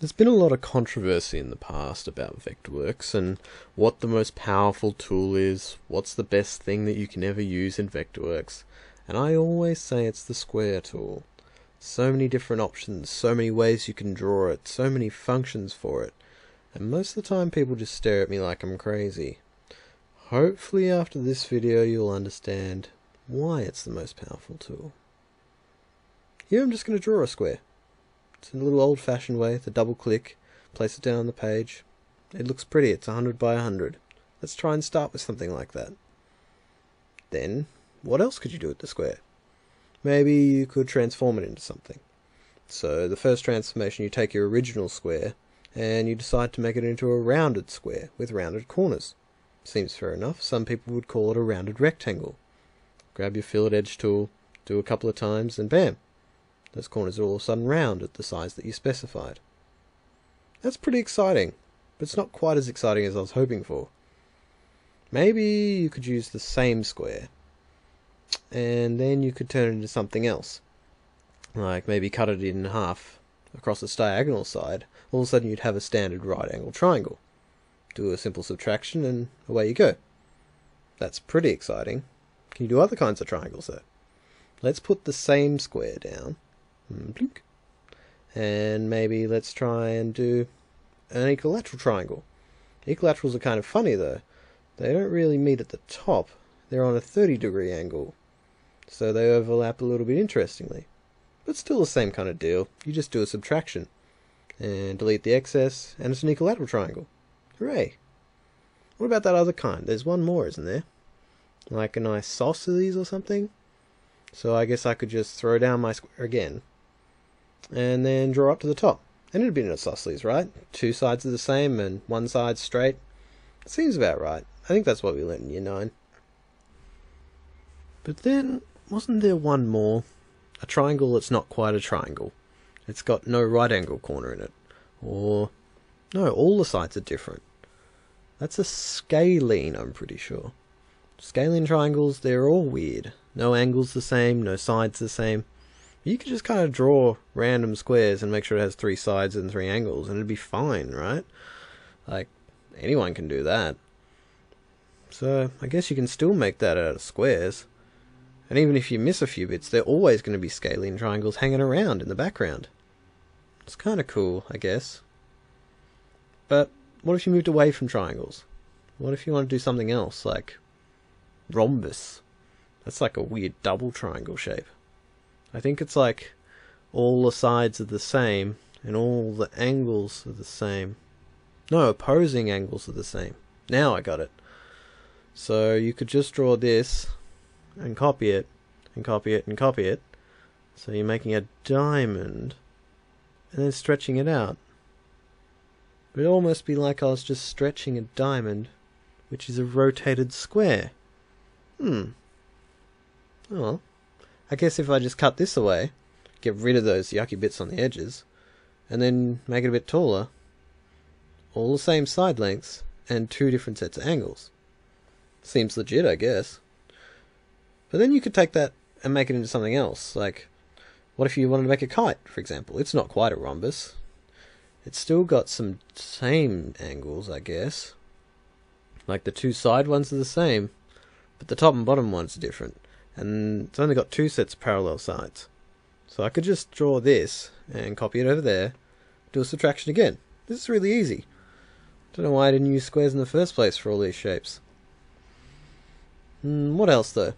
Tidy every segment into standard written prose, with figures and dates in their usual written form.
There's been a lot of controversy in the past about Vectorworks and what the most powerful tool is, what's the best thing that you can ever use in Vectorworks, and I always say it's the square tool. So many different options, so many ways you can draw it, so many functions for it, and most of the time people just stare at me like I'm crazy. Hopefully after this video you'll understand why it's the most powerful tool. Here I'm just going to draw a square. It's in a little old-fashioned way, the double click, place it down on the page. It looks pretty, it's 100 by 100. Let's try and start with something like that. Then, what else could you do with the square? Maybe you could transform it into something. So the first transformation, you take your original square and you decide to make it into a rounded square with rounded corners. Seems fair enough. Some people would call it a rounded rectangle. Grab your fillet edge tool, do a couple of times, and bam! Those corners are all of a sudden round at the size that you specified. That's pretty exciting, but it's not quite as exciting as I was hoping for. Maybe you could use the same square, and then you could turn it into something else. Like maybe cut it in half across its diagonal side. All of a sudden you'd have a standard right angle triangle. Do a simple subtraction and away you go. That's pretty exciting. Can you do other kinds of triangles though? Let's put the same square down. Blink. And maybe let's try and do an equilateral triangle. Equilaterals are kind of funny though. They don't really meet at the top. They're on a 30-degree angle. So they overlap a little bit interestingly. But still the same kind of deal. You just do a subtraction. And delete the excess, and it's an equilateral triangle. Hooray! What about that other kind? There's one more, isn't there? Like an isosceles or something? So I guess I could just throw down my square again. And then draw up to the top. And it'd be an isosceles, right? Two sides are the same and one side's straight. Seems about right. I think that's what we learned in Year 9. But then, wasn't there one more? A triangle that's not quite a triangle. It's got no right angle corner in it. Or, no, all the sides are different. That's a scalene, I'm pretty sure. Scalene triangles, they're all weird. No angles the same, no sides the same. You could just kind of draw random squares and make sure it has 3 sides and 3 angles, and it'd be fine, right? Like, anyone can do that. So, I guess you can still make that out of squares. And even if you miss a few bits, they're always going to be scalene triangles hanging around in the background. It's kind of cool, I guess. But, what if you moved away from triangles? What if you want to do something else, like rhombus? That's like a weird double triangle shape. I think it's like all the sides are the same and all the angles are the same. No, opposing angles are the same. Now I got it. So you could just draw this and copy it and copy it and copy it. So you're making a diamond and then stretching it out. But it'd almost be like I was just stretching a diamond, which is a rotated square. Well, I guess if I just cut this away, get rid of those yucky bits on the edges, and then make it a bit taller, all the same side lengths, and 2 different sets of angles. Seems legit, I guess. But then you could take that and make it into something else, like, what if you wanted to make a kite, for example? It's not quite a rhombus. It's still got some same angles, I guess. Like the 2 side ones are the same, but the top and bottom ones are different. And it's only got 2 sets of parallel sides. So I could just draw this and copy it over there, do a subtraction again. This is really easy. Don't know why I didn't use squares in the first place for all these shapes. What else though?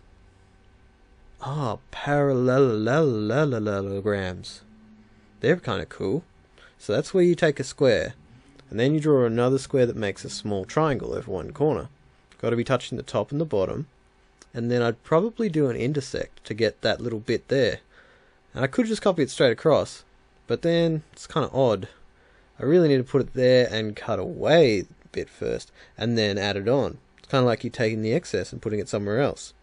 Parallelograms. They're kind of cool. So that's where you take a square, and then you draw another square that makes a small triangle over one corner. Got to be touching the top and the bottom. And then I'd probably do an intersect to get that little bit there. And I could just copy it straight across, but then it's kind of odd. I really need to put it there and cut away a bit first, and then add it on. It's kind of like you taking the excess and putting it somewhere else.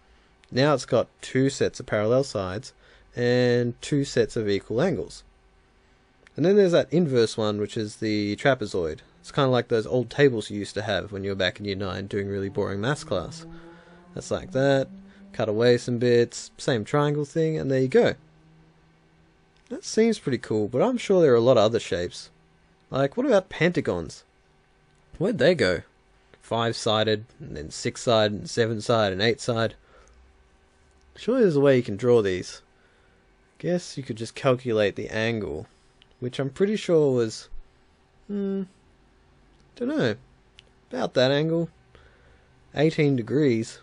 Now it's got 2 sets of parallel sides, and 2 sets of equal angles. And then there's that inverse one, which is the trapezoid. It's kind of like those old tables you used to have when you were back in Year 9 doing really boring maths class. That's like that, cut away some bits, same triangle thing, and there you go. That seems pretty cool, but I'm sure there are a lot of other shapes. Like, what about pentagons? Where'd they go? 5-sided, and then 6-sided, and 7-sided, and 8-sided. Surely there's a way you can draw these. Guess you could just calculate the angle, which I'm pretty sure was, don't know, about that angle. 18 degrees.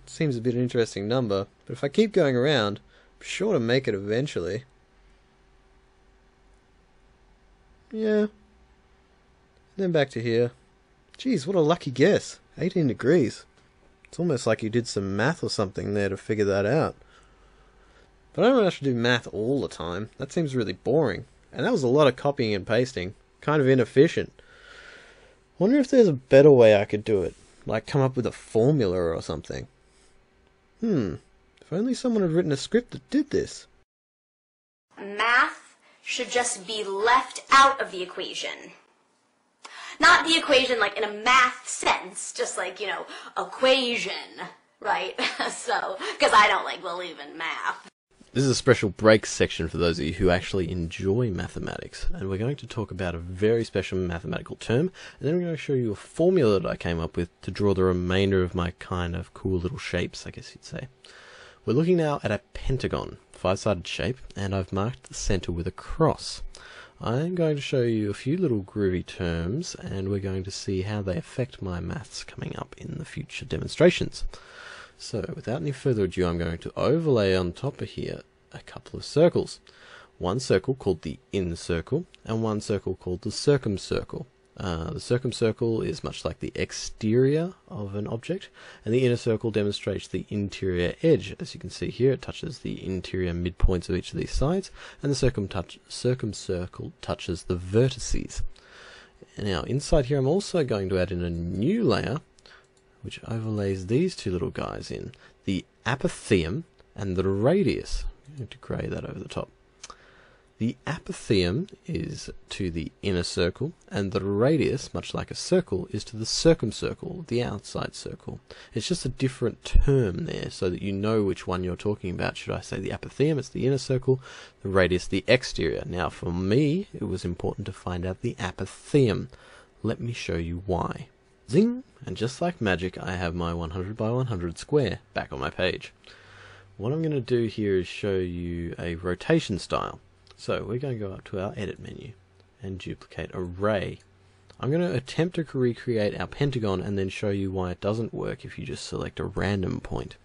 Seems a bit an interesting number, but if I keep going around, I'm sure to make it eventually. Yeah. Then back to here. Geez, what a lucky guess. 18 degrees. It's almost like you did some math or something there to figure that out. But I don't have to do math all the time. That seems really boring. And that was a lot of copying and pasting. Kind of inefficient. Wonder if there's a better way I could do it. Like come up with a formula or something. If only someone had written a script that did this. Math should just be left out of the equation. Not the equation like in a math sense, just like, you know, equation, right? So, because I don't believe in math. This is a special break section for those of you who actually enjoy mathematics, and we're going to talk about a very special mathematical term, and then we're going to show you a formula that I came up with to draw the remainder of my kind of cool little shapes, I guess you'd say. We're looking now at a pentagon, 5-sided shape, and I've marked the center with a cross. I'm going to show you a few little groovy terms, and we're going to see how they affect my maths coming up in the future demonstrations. So, without any further ado, I'm going to overlay on top of here a couple of circles. One circle called the inner circle, and one circle called the circumcircle. The circumcircle is much like the exterior of an object, and the inner circle demonstrates the interior edge. As you can see here, it touches the interior midpoints of each of these sides, and the circumcircle touches the vertices. Now, inside here, I'm also going to add in a new layer, which overlays these two little guys in, the apotheum and the radius. I'm going to grey that over the top. The apotheum is to the inner circle, and the radius, much like a circle, is to the circumcircle, the outside circle. It's just a different term there, so that you know which one you're talking about. Should I say the apotheum, it's the inner circle, the radius, the exterior. Now, for me, it was important to find out the apotheum. Let me show you why. Zing! And just like magic, I have my 100 by 100 square back on my page. What I'm going to do here is show you a rotation style. So we're going to go up to our edit menu and duplicate array. I'm going to attempt to recreate our pentagon and then show you why it doesn't work if you just select a random point.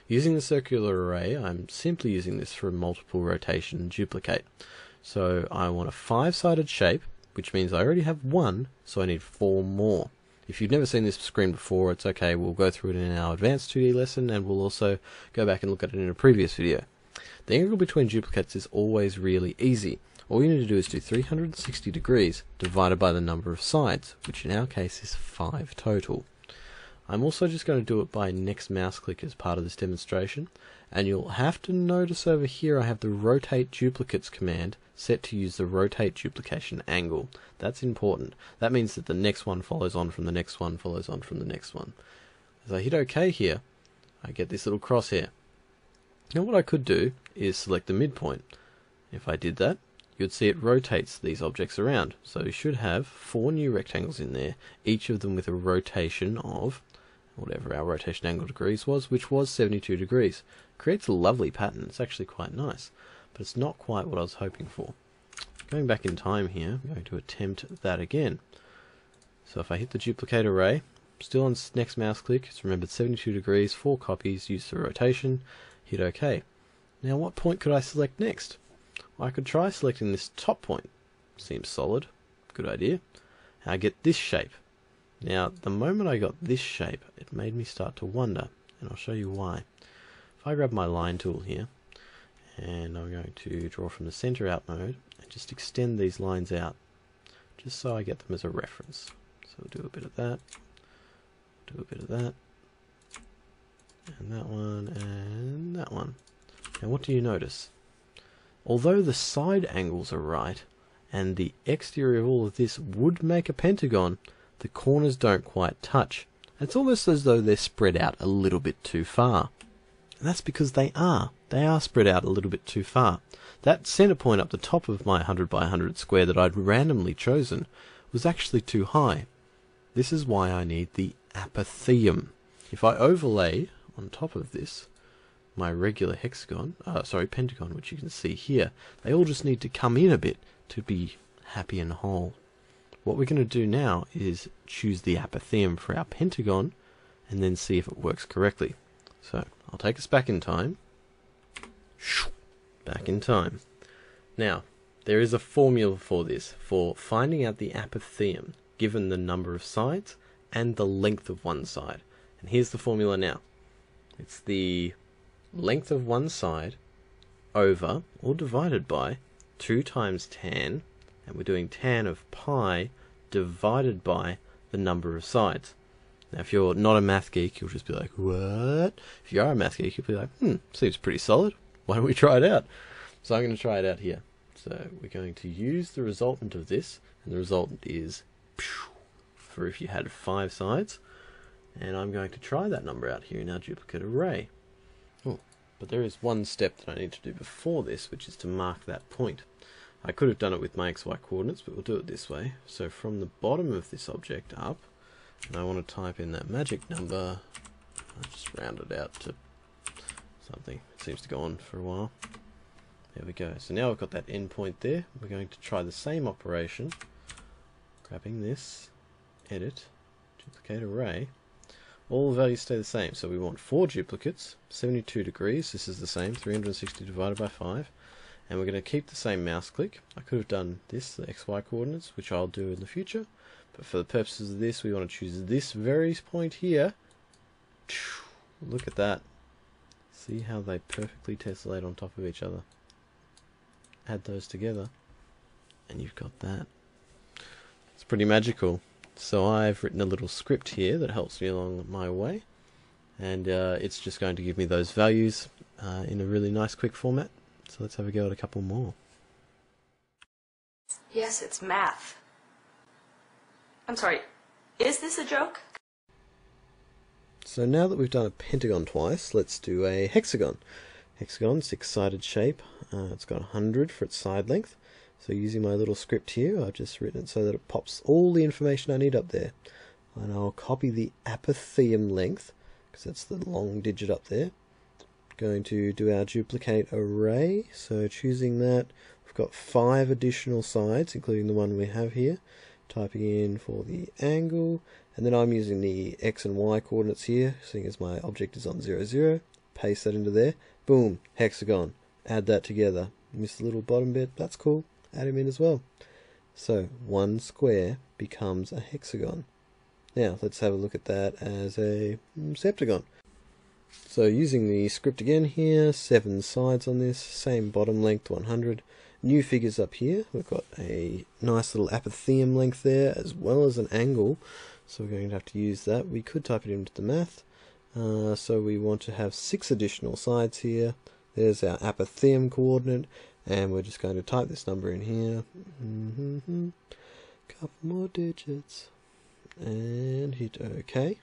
Using the circular array, I'm simply using this for multiple rotation and duplicate. So I want a 5-sided shape, which means I already have one, so I need 4 more. If you've never seen this screen before, it's okay, we'll go through it in our advanced 2D lesson, and we'll also go back and look at it in a previous video. The angle between duplicates is always really easy. All you need to do is do 360 degrees divided by the number of sides, which in our case is 5 total. I'm also just going to do it by next mouse click as part of this demonstration, and you'll have to notice over here I have the rotate duplicates command set to use the rotate duplication angle. That's important. That means that the next one follows on from the next one, follows on from the next one. As I hit OK here, I get this little crosshair. Now what I could do is select the midpoint. If I did that, you'd see it rotates these objects around. So you should have 4 new rectangles in there, each of them with a rotation of whatever our rotation angle degrees was, which was 72 degrees. Creates a lovely pattern. It's actually quite nice, but it's not quite what I was hoping for. Going back in time here, I'm going to attempt that again. So if I hit the duplicate array, still on next mouse click, it's remembered 72 degrees, 4 copies, use the rotation, hit OK. Now what point could I select next? Well, I could try selecting this top point. Seems solid. Good idea. And I get this shape. Now, the moment I got this shape, it made me start to wonder, and I'll show you why. If I grab my line tool here, and I'm going to draw from the center out mode, and just extend these lines out, just so I get them as a reference. So we'll do a bit of that, do a bit of that, and that one, and that one. Now what do you notice? Although the side angles are right, and the exterior of all of this would make a pentagon, the corners don't quite touch. It's almost as though they're spread out a little bit too far. And that's because they are. They are spread out a little bit too far. that center point up the top of my 100 by 100 square that I'd randomly chosen was actually too high. This is why I need the apotheum. If I overlay on top of this my regular pentagon, which you can see here, they all just need to come in a bit to be happy and whole. What we're going to do now is choose the apotheum for our pentagon and then see if it works correctly. So I'll take us back in time. Back in time. Now, there is a formula for this, for finding out the apotheum, given the number of sides and the length of one side. And here's the formula now. It's the length of one side over, or divided by, 2 times tan, and we're doing tan of pi divided by the number of sides. Now, if you're not a math geek, you'll just be like, what? If you are a math geek, you'll be like, seems pretty solid. Why don't we try it out? So I'm going to try it out here. So we're going to use the resultant of this, and the resultant is for if you had 5 sides. And I'm going to try that number out here in our duplicate array. But there is one step that I need to do before this, which is to mark that point. I could have done it with my XY coordinates, but we'll do it this way. So from the bottom of this object up, and I want to type in that magic number. I'll just round it out to something. It seems to go on for a while. There we go. So now we've got that endpoint there. We're going to try the same operation. Grabbing this, edit, duplicate array. All the values stay the same. So we want 4 duplicates, 72 degrees. This is the same, 360 divided by 5. And we're going to keep the same mouse click. I could have done this, the XY coordinates, which I'll do in the future. But for the purposes of this, we want to choose this very point here. Look at that. See how they perfectly tessellate on top of each other. Add those together, and you've got that. It's pretty magical. So I've written a little script here that helps me along my way. And it's just going to give me those values in a really nice quick format. So let's have a go at a couple more. Yes, it's math. I'm sorry, is this a joke? So now that we've done a pentagon twice, let's do a hexagon. Hexagon, 6-sided shape. It's got 100 for its side length. So using my little script here, I've just written it so that it pops all the information I need up there. And I'll copy the apotheum length, because that's the long digit up there. Going to do our duplicate array. So choosing that, we've got 5 additional sides, including the one we have here. Typing in for the angle, and then I'm using the X and Y coordinates here, seeing as my object is on 0, 0. Paste that into there. Boom, hexagon. Add that together. Miss the little bottom bit, that's cool. Add him in as well. So 1 square becomes a hexagon. Now let's have a look at that as a septagon. So using the script again here, 7 sides on this, same bottom length, 100. New figures up here. We've got a nice little apotheum length there, as well as an angle. So we're going to have to use that. We could type it into the math. So we want to have 6 additional sides here. There's our apotheum coordinate, and we're just going to type this number in here. Couple more digits, and hit OK.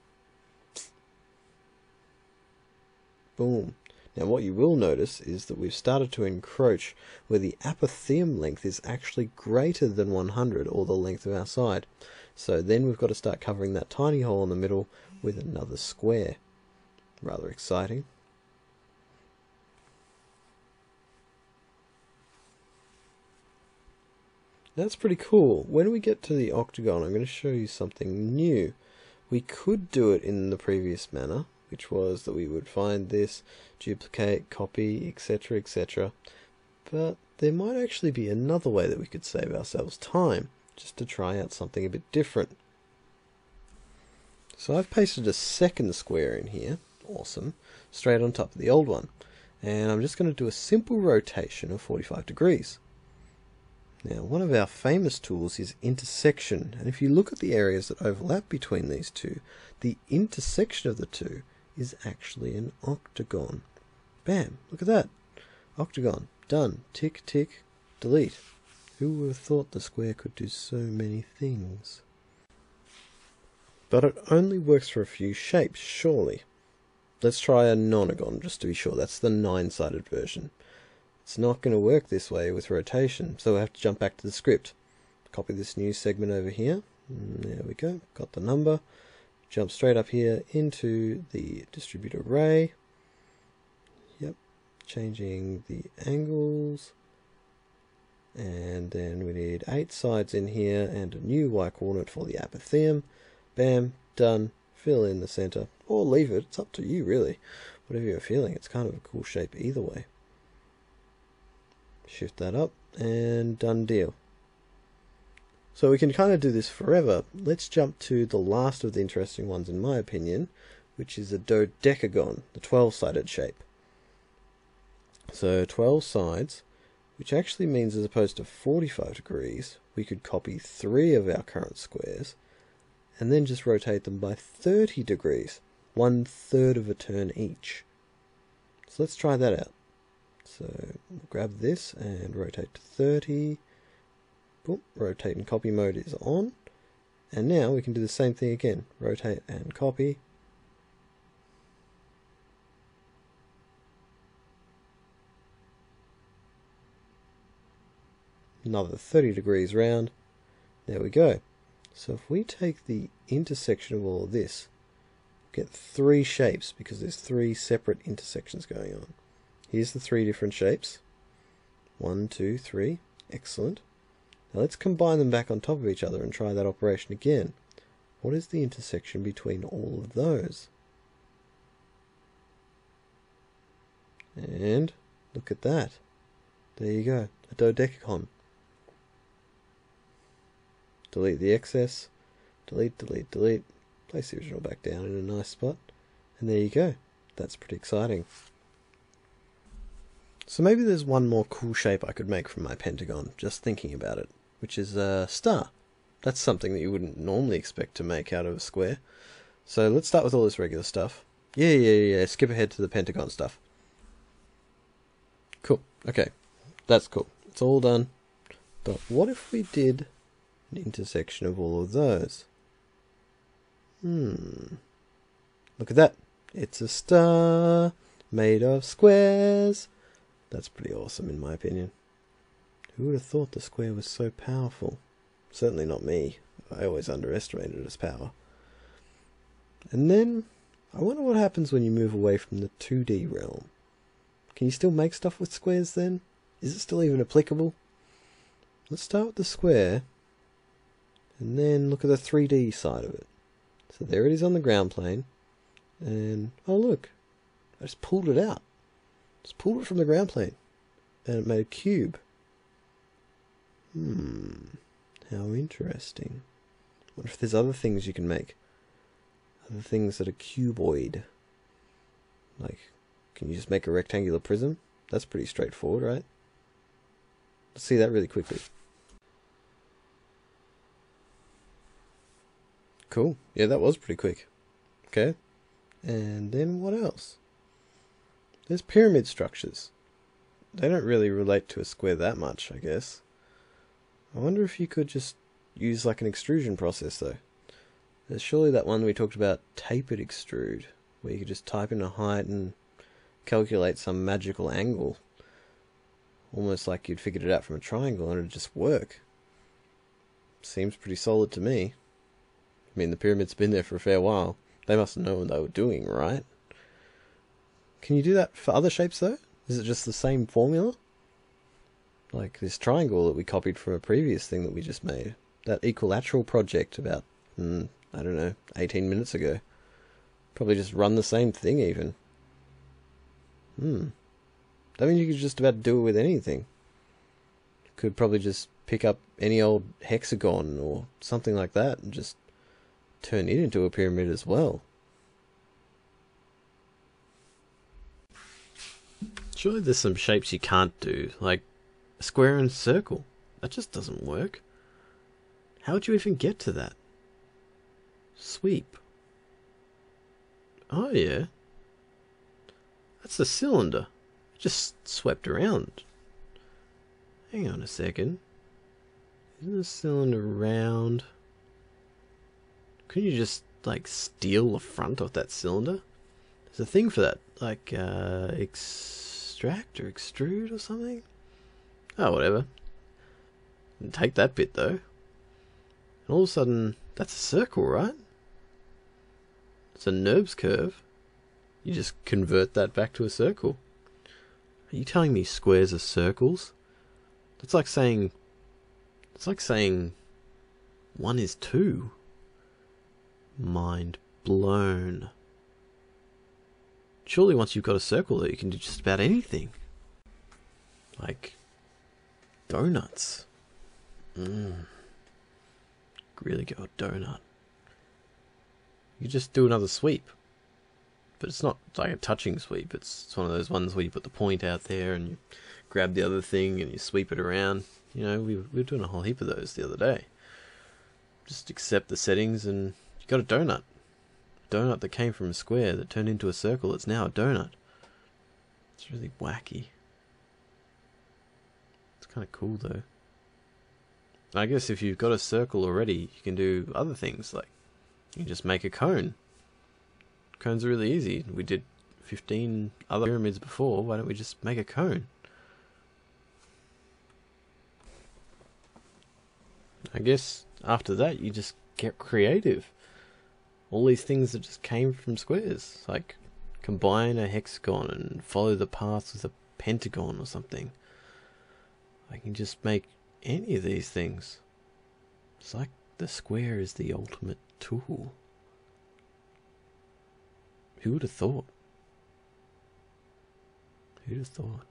Boom. Now what you will notice is that we've started to encroach where the apotheum length is actually greater than 100, or the length of our side. So then we've got to start covering that tiny hole in the middle with another square. Rather exciting. That's pretty cool. When we get to the octagon, I'm going to show you something new. We could do it in the previous manner, which was that we would find this, duplicate, copy, etc., etc. But there might actually be another way that we could save ourselves time, just to try out something a bit different. So I've pasted a second square in here, awesome, straight on top of the old one. And I'm just going to do a simple rotation of 45 degrees. Now, one of our famous tools is intersection, and if you look at the areas that overlap between these two, the intersection of the two is actually an octagon. Bam, look at that. Octagon, done. Tick, tick, delete. Who would have thought the square could do so many things? But it only works for a few shapes, surely. Let's try a nonagon, just to be sure. That's the 9-sided version. It's not going to work this way with rotation, so we have to jump back to the script. Copy this new segment over here. There we go, got the number. Jump straight up here into the distribute array. Yep, changing the angles. And then we need 8 sides in here and a new Y coordinate for the apotheum. Bam, done. Fill in the center, or leave it, it's up to you really. Whatever you're feeling, it's kind of a cool shape either way. Shift that up, and done deal. So we can kind of do this forever. Let's jump to the last of the interesting ones in my opinion, which is a dodecagon, the 12-sided shape. So 12 sides, which actually means as opposed to 45 degrees, we could copy 3 of our current squares, and then just rotate them by 30 degrees, 1/3 of a turn each. So let's try that out. So we'll grab this and rotate to 30. Boom, rotate and copy mode is on. And now we can do the same thing again. Rotate and copy. Another 30 degrees round. There we go. So if we take the intersection of all of this, get 3 shapes because there's 3 separate intersections going on. Here's the 3 different shapes. 1, 2, 3. Excellent. Now let's combine them back on top of each other and try that operation again. What is the intersection between all of those? And look at that. There you go. A dodecagon. Delete the excess. Delete, delete, delete. Place the original back down in a nice spot. And there you go. That's pretty exciting. So maybe there's one more cool shape I could make from my pentagon, just thinking about it, which is a star. That's something that you wouldn't normally expect to make out of a square. So let's start with all this regular stuff. Yeah. Skip ahead to the pentagon stuff. Cool. Okay. That's cool. It's all done. But what if we did an intersection of all of those? Look at that. It's a star made of squares. That's pretty awesome in my opinion. Who would have thought the square was so powerful? Certainly not me. I always underestimated its power. And then, I wonder what happens when you move away from the 2D realm. Can you still make stuff with squares then? Is it still even applicable? Let's start with the square, and then look at the 3D side of it. So there it is on the ground plane, and oh look, I just pulled it out. Just pulled it from the ground plane, and it made a cube. How interesting. What if there's other things you can make? Other things that are cuboid. Like, can you just make a rectangular prism? That's pretty straightforward, right? Let's see that really quickly. Cool. Yeah, that was pretty quick. Okay. And then what else? There's pyramid structures. They don't really relate to a square that much, I guess. I wonder if you could just use like an extrusion process though. There's surely that one we talked about, tapered extrude, where you could just type in a height and calculate some magical angle. Almost like you'd figured it out from a triangle and it'd just work. Seems pretty solid to me. I mean, the pyramid's been there for a fair while. They must know what they were doing, right? Can you do that for other shapes though? Is it just the same formula? Like this triangle that we copied from a previous thing that we just made. That equilateral project about, I don't know, 18 minutes ago. Probably just run the same thing even. That means you could just about do it with anything. Could probably just pick up any old hexagon or something like that and just turn it into a pyramid as well. Surely there's some shapes you can't do, like a square and circle. That just doesn't work. How would you even get to that? Sweep. Oh yeah. That's a cylinder. It just swept around. Hang on a second. Isn't a cylinder round? Couldn't you just, like, steal the front of that cylinder? There's a thing for that, like, extrude. extract or extrude or something? Oh, whatever. Take that bit though. And all of a sudden, that's a circle, right? It's a NURBS curve. You just convert that back to a circle. Are you telling me squares are circles? It's like saying 1 is 2. Mind blown. Surely once you've got a circle there, you can do just about anything. Like donuts. Really go a donut. You just do another sweep. But it's not like a touching sweep. It's one of those ones where you put the point out there and you grab the other thing and you sweep it around. You know, we were doing a whole heap of those the other day. Just accept the settings and you got a donut. Donut that came from a square that turned into a circle. It's now a donut. It's really wacky. It's kind of cool though. I guess if you've got a circle already, you can do other things, like you can just make a cone. Cones are really easy. We did 15 other pyramids before. Why don't we just make a cone? I guess after that you just get creative. All these things that just came from squares, like combine a hexagon and follow the path with a pentagon or something. I can just make any of these things. It's like the square is the ultimate tool. Who would have thought? Who'd have thought?